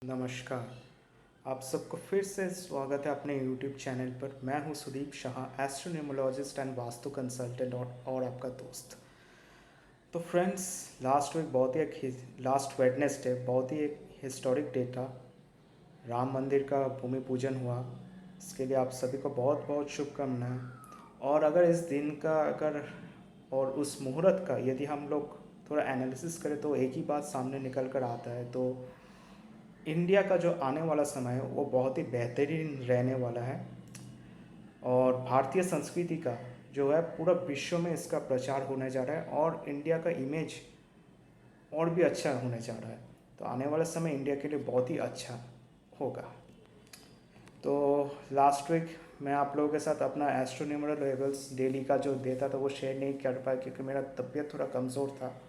नमस्कार। आप सबको फिर से स्वागत है अपने यूट्यूब चैनल पर। मैं हूं सुदीप शाह, एस्ट्रोन्यूमोलॉजिस्ट एंड वास्तु कंसल्टेंट और आपका दोस्त। तो फ्रेंड्स, लास्ट वेडनेसडे बहुत ही एक हिस्टोरिक डे था। राम मंदिर का भूमि पूजन हुआ। इसके लिए आप सभी को बहुत बहुत शुभकामनाएं। और अगर इस दिन का और उस मुहूर्त का यदि हम लोग थोड़ा एनालिसिस करें तो एक ही बात सामने निकल कर आता है। तो इंडिया का जो आने वाला समय है वो बहुत ही बेहतरीन रहने वाला है। और भारतीय संस्कृति का जो है पूरा विश्व में इसका प्रचार होने जा रहा है और इंडिया का इमेज और भी अच्छा होने जा रहा है। तो आने वाला समय इंडिया के लिए बहुत ही अच्छा होगा। तो लास्ट वीक मैं आप लोगों के साथ अपना एस्ट्रोन्यूमरल लेवल्स डेली का जो देता था वो शेयर नहीं कर पाया क्योंकि मेरा तबीयत थोड़ा कमज़ोर था।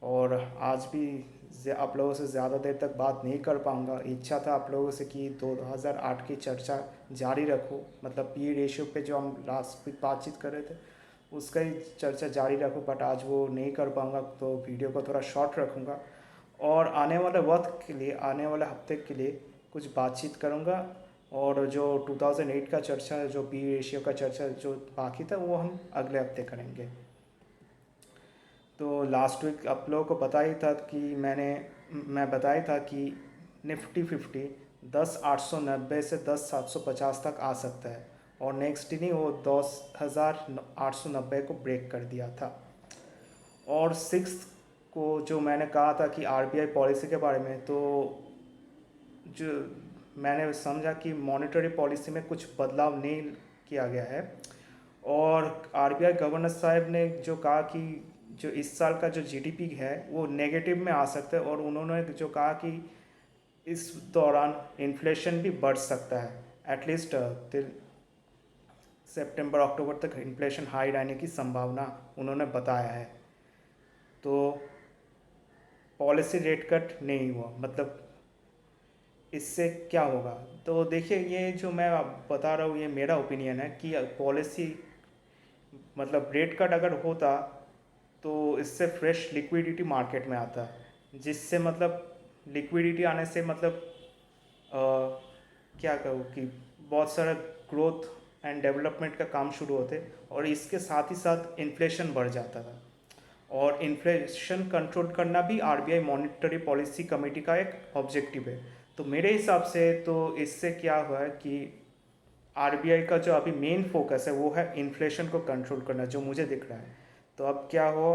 और आज भी आप लोगों से ज़्यादा देर तक बात नहीं कर पाऊँगा। इच्छा था आप लोगों से कि 2008 की चर्चा जारी रखूँ, मतलब पी रेशियो पे जो हम लास्ट वीक बातचीत कर रहे थे उसका ही चर्चा जारी रखूँ, बट आज वो नहीं कर पाऊँगा। तो वीडियो को थोड़ा शॉर्ट रखूँगा और आने वाले वक्त के लिए, आने वाले हफ्ते के लिए कुछ बातचीत करूँगा। और जो 2008 का चर्चा, जो पी रेशियो का चर्चा जो बाकी था वो हम अगले हफ्ते करेंगे। तो लास्ट वीक आप लोगों को पता ही था कि मैं बताया था कि निफ्टी 50 10,890 से 10,750 तक आ सकता है और नेक्स्ट दिन ही वो 10,890 को ब्रेक कर दिया था। और सिक्स को जो मैंने कहा था कि आरबीआई पॉलिसी के बारे में, तो जो मैंने समझा कि मॉनेटरी पॉलिसी में कुछ बदलाव नहीं किया गया है। और आरबीआई गवर्नर साहब ने जो कहा कि जो इस साल का जो जीडीपी है वो नेगेटिव में आ सकता है, और उन्होंने जो कहा कि इस दौरान इन्फ्लेशन भी बढ़ सकता है। एटलीस्ट टिल सितंबर अक्टूबर तक इन्फ्लेशन हाई रहने की संभावना उन्होंने बताया है। तो पॉलिसी रेट कट नहीं हुआ, मतलब इससे क्या होगा? तो देखिए, ये जो मैं बता रहा हूँ ये मेरा ओपिनियन है कि पॉलिसी मतलब रेट कट अगर होता तो इससे फ्रेश लिक्विडिटी मार्केट में आता, जिससे मतलब लिक्विडिटी आने से मतलब क्या कहूँ कि बहुत सारा ग्रोथ एंड डेवलपमेंट का काम शुरू होते, और इसके साथ ही साथ इन्फ्लेशन बढ़ जाता था। और इन्फ्लेशन कंट्रोल करना भी आरबीआई मॉनेटरी पॉलिसी कमेटी का एक ऑब्जेक्टिव है। तो मेरे हिसाब से तो इससे क्या हुआ है कि आरबीआई का जो अभी मेन फोकस है वो है इन्फ्लेशन को कंट्रोल करना, जो मुझे दिख रहा है। तो अब क्या हो,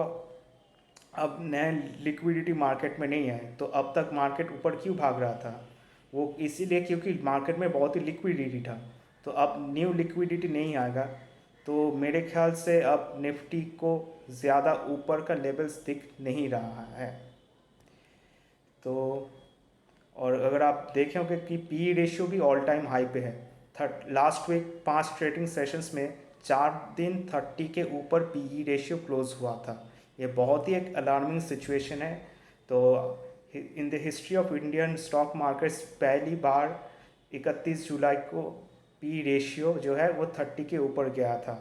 अब नए लिक्विडिटी मार्केट में नहीं है। तो अब तक मार्केट ऊपर क्यों भाग रहा था? वो इसीलिए क्योंकि मार्केट में बहुत ही लिक्विडिटी था। तो अब न्यू लिक्विडिटी नहीं आएगा, तो मेरे ख्याल से अब निफ्टी को ज़्यादा ऊपर का लेवल्स दिख नहीं रहा है। तो और अगर आप देखें होंगे कि पी रेशियो भी ऑल टाइम हाई पे है। लास्ट वीक 5 ट्रेडिंग सेशंस में 4 दिन 30 के ऊपर पी रेशियो क्लोज हुआ था। ये बहुत ही एक अलार्मिंग सिचुएशन है। तो in the history of Indian stock markets पहली बार 31 जुलाई को पी रेशियो जो है वो 30 के ऊपर गया था।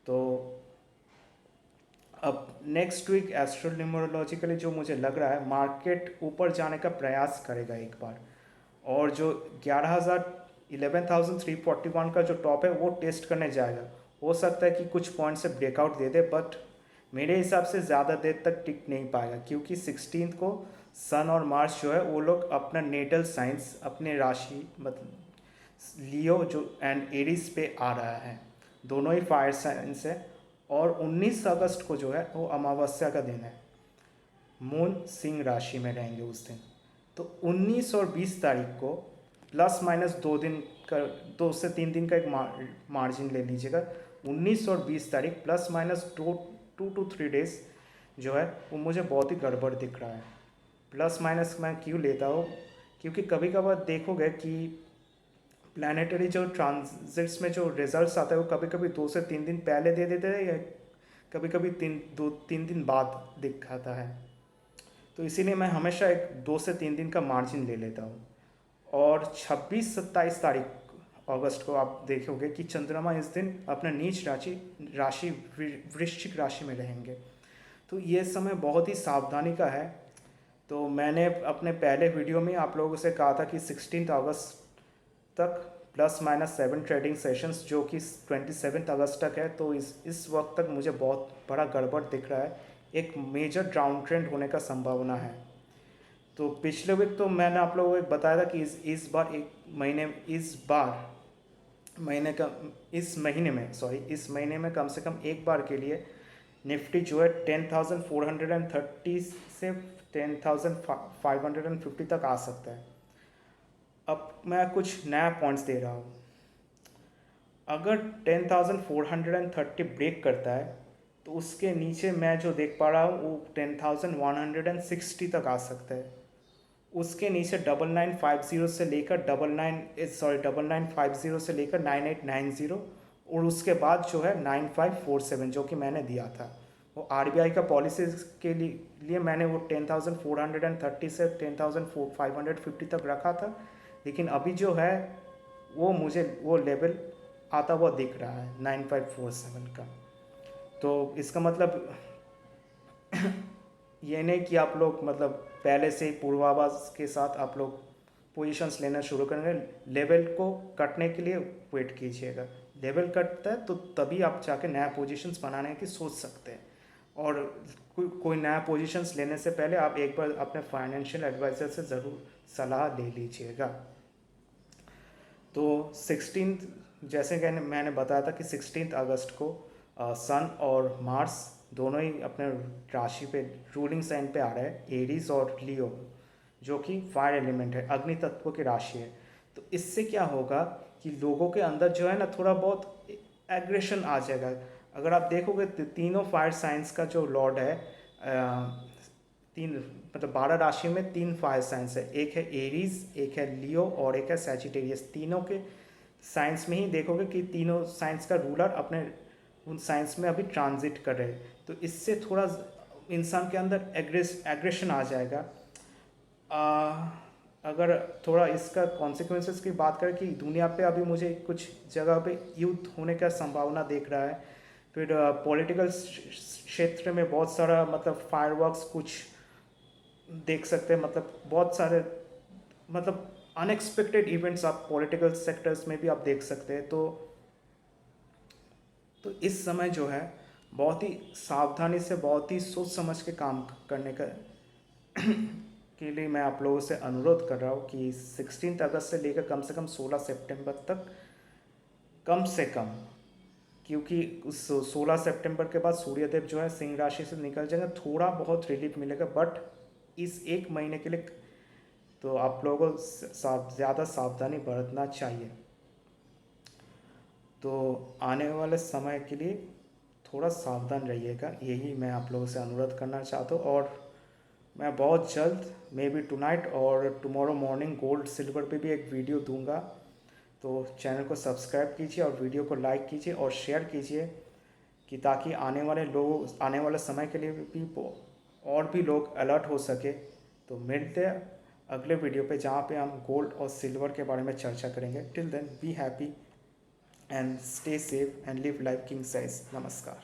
तो अब नेक्स्ट वीक एस्ट्रोन्यूमरोलॉजिकली जो मुझे लग रहा है, मार्केट ऊपर जाने का प्रयास करेगा एक बार, और जो 11,341 का जो टॉप है वो टेस्ट करने जाएगा। हो सकता है कि कुछ पॉइंट से ब्रेकआउट दे दे, बट मेरे हिसाब से ज़्यादा देर तक टिक नहीं पाएगा, क्योंकि 16 को सन और मार्स जो है वो लोग अपना नेटल साइंस, अपने राशि मतलब लियो जो एंड एरीज पे आ रहा है। दोनों ही फायर साइंस है। और 19 अगस्त को जो है वो अमावस्या का दिन है। मून सिंह राशि में रहेंगे उस दिन। तो 19 और 20 तारीख को प्लस माइनस 2 दिन का, 2 से 3 दिन का एक मार्जिन ले लीजिएगा। 19 और 20 तारीख प्लस माइनस 2 to 3 डेज जो है वो मुझे बहुत ही गड़बड़ दिख रहा है। प्लस माइनस मैं क्यों लेता हूँ? क्योंकि कभी कभार देखोगे कि प्लानिटरी जो ट्रांजिट्स में जो रिजल्ट्स आते हैं वो कभी कभी 2 से 3 दिन पहले दे देते हैं, या कभी कभी 2-3 दिन बाद दिखाता है। तो इसीलिए मैं हमेशा एक 2 से 3 दिन का मार्जिन ले लेता हूँ। और 26-27 तारीख अगस्त को आप देखोगे कि चंद्रमा इस दिन अपना नीच राशि वृश्चिक राशि में रहेंगे। तो ये समय बहुत ही सावधानी का है। तो मैंने अपने पहले वीडियो में आप लोगों से कहा था कि 16 अगस्त तक ±7 ट्रेडिंग सेशंस, जो कि 27 अगस्त तक है। तो इस वक्त तक मुझे बहुत बड़ा गड़बड़ दिख रहा है, एक मेजर डाउन ट्रेंड होने का संभावना है। तो पिछले वीक तो मैंने आप लोगों को बताया था कि इस बार एक महीने इस महीने में कम से कम एक बार के लिए निफ्टी जो है 10,430 से 10,550 तक आ सकता है। अब मैं कुछ नया पॉइंट्स दे रहा हूँ। अगर 10,430 ब्रेक करता है तो उसके नीचे मैं जो देख पा रहा हूँ वो 10,160 तक आ सकता है। उसके नीचे 9950 से लेकर 9950 से लेकर 9890, और उसके बाद जो है 9547 जो कि मैंने दिया था। वो आरबीआई का पॉलिसी के लिए मैंने वो 10,430 से 10,550 तक रखा था, लेकिन अभी जो है वो मुझे वो लेवल आता हुआ दिख रहा है 9547 का। तो इसका मतलब ये नहीं कि आप लोग मतलब पहले से ही पूर्वाभास के साथ आप लोग पोजीशंस लेना शुरू करेंगे। लेवल को कटने के लिए वेट कीजिएगा। लेवल कटता है तो तभी आप जाके नया पोजीशंस बनाने की सोच सकते हैं। और कोई नया पोजीशंस लेने से पहले आप एक बार अपने फाइनेंशियल एडवाइज़र से ज़रूर सलाह ले लीजिएगा। तो 16, जैसे कि मैंने बताया था कि 16 अगस्त को सन और मार्स दोनों ही अपने राशि पे रूलिंग साइन पे आ रहे हैं, एरीज और लियो, जो कि फायर एलिमेंट है, अग्नि तत्व की राशि है। तो इससे क्या होगा कि लोगों के अंदर जो है ना थोड़ा बहुत एग्रेशन आ जाएगा। अगर आप देखोगे तो तीनों फायर साइंस का जो लॉर्ड है, तीन मतलब 12 राशि में 3 फायर साइंस है, एक है एरीज, एक है लियो और एक है सैजिटेरियस। तीनों के साइंस में ही देखोगे कि तीनों साइंस का रूलर अपने उन साइंस में अभी ट्रांजिट कर रहे हैं। तो इससे थोड़ा इंसान के अंदर एग्रेशन आ जाएगा। अगर थोड़ा इसका कॉन्सिक्वेंसेस की बात करें कि दुनिया पे अभी मुझे कुछ जगह पे युद्ध होने का संभावना देख रहा है। फिर पॉलिटिकल क्षेत्र में बहुत सारा मतलब फायरवर्क्स कुछ देख सकते हैं, मतलब बहुत सारे मतलब अनएक्सपेक्टेड इवेंट्स आप पॉलिटिकल सेक्टर्स में भी आप देख सकते हैं। तो इस समय जो है बहुत ही सावधानी से, बहुत ही सोच समझ के काम करने का के लिए मैं आप लोगों से अनुरोध कर रहा हूँ कि 16 अगस्त से लेकर कम से कम 16 सितंबर तक कम से कम, क्योंकि उस 16 सितंबर के बाद सूर्यदेव जो है सिंह राशि से निकल जाएंगे, थोड़ा बहुत रिलीफ मिलेगा। बट इस एक महीने के लिए तो आप लोगों को ज़्यादा सावधानी बरतना चाहिए। तो आने वाले समय के लिए थोड़ा सावधान रहिएगा, यही मैं आप लोगों से अनुरोध करना चाहता हूँ। और मैं बहुत जल्द, मे बी टुनाइट और टुमारो मॉर्निंग, गोल्ड सिल्वर पे भी एक वीडियो दूंगा। तो चैनल को सब्सक्राइब कीजिए और वीडियो को लाइक कीजिए और शेयर कीजिए, कि ताकि आने वाले समय के लिए भी और भी लोग अलर्ट हो सके। तो मिलते हैं अगले वीडियो पे, जहाँ पे हम गोल्ड और सिल्वर के बारे में चर्चा करेंगे। Till then be happy and stay safe and live life king size. Namaskar.